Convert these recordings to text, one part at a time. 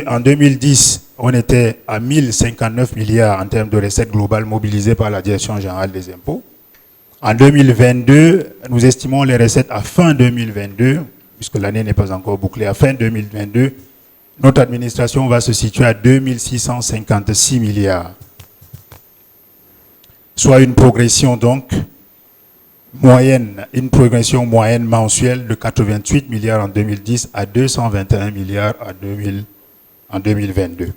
En 2010, on était à 1059 milliards en termes de recettes globales mobilisées par la Direction générale des impôts. En 2022, nous estimons les recettes à fin 2022, puisque l'année n'est pas encore bouclée, à fin 2022, notre administration va se situer à 2656 milliards. Soit une progression donc moyenne, une progression moyenne mensuelle de 88 milliards en 2010 à 221 milliards en 2022.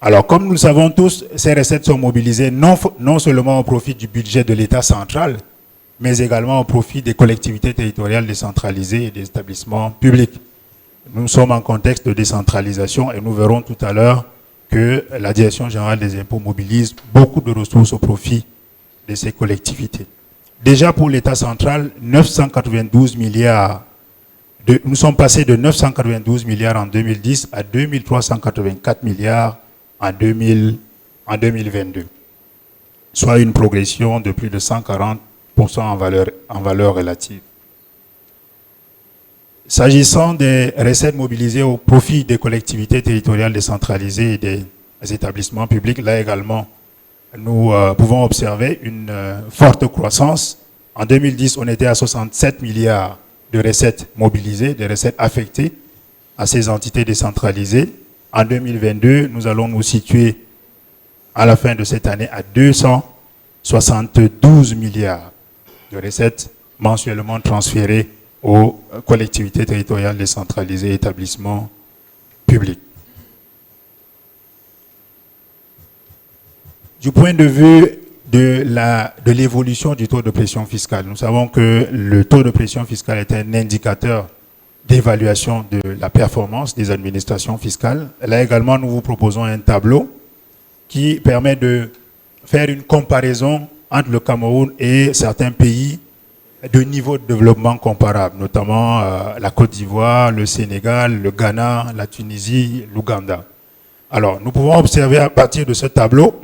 Alors, comme nous le savons tous, ces recettes sont mobilisées non seulement au profit du budget de l'État central, mais également au profit des collectivités territoriales décentralisées et des établissements publics. Nous sommes en contexte de décentralisation et nous verrons tout à l'heure que la Direction générale des impôts mobilise beaucoup de ressources au profit de ces collectivités. Déjà pour l'État central, 992 milliards. Nous sommes passés de 992 milliards en 2010 à 2384 milliards en 2022, soit une progression de plus de 140% en valeur relative. S'agissant des recettes mobilisées au profit des collectivités territoriales décentralisées et des établissements publics, là également, nous pouvons observer une forte croissance. En 2010, on était à 67 milliards de recettes mobilisées, de recettes affectées à ces entités décentralisées. En 2022, nous allons nous situer à la fin de cette année à 272 milliards de recettes mensuellement transférées aux collectivités territoriales décentralisées et établissements publics. Du point de vue de l'évolution du taux de pression fiscale, nous savons que le taux de pression fiscale est un indicateur d'évaluation de la performance des administrations fiscales. Là également, nous vous proposons un tableau qui permet de faire une comparaison entre le Cameroun et certains pays de niveau de développement comparable, notamment la Côte d'Ivoire, le Sénégal, le Ghana, la Tunisie, l'Ouganda. Alors, nous pouvons observer à partir de ce tableau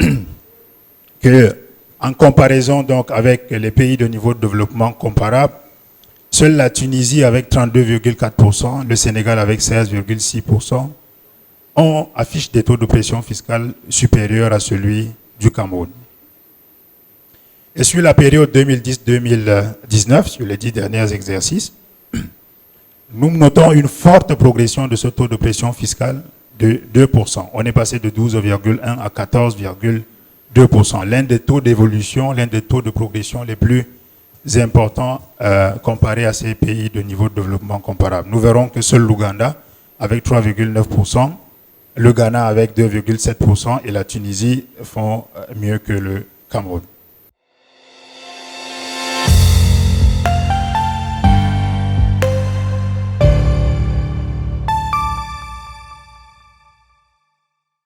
que, en comparaison donc avec les pays de niveau de développement comparable, seule la Tunisie avec 32,4%, le Sénégal avec 16,6%, affiche des taux de pression fiscale supérieurs à celui du Cameroun. Et sur la période 2010-2019, sur les 10 derniers exercices, nous notons une forte progression de ce taux de pression fiscale de 2%. On est passé de 12,1 à 14,2%. L'un des taux d'évolution, l'un des taux de progression les plus importants comparés à ces pays de niveau de développement comparable. Nous verrons que seul l'Ouganda, avec 3,9%, le Ghana avec 2,7% et la Tunisie font mieux que le Cameroun.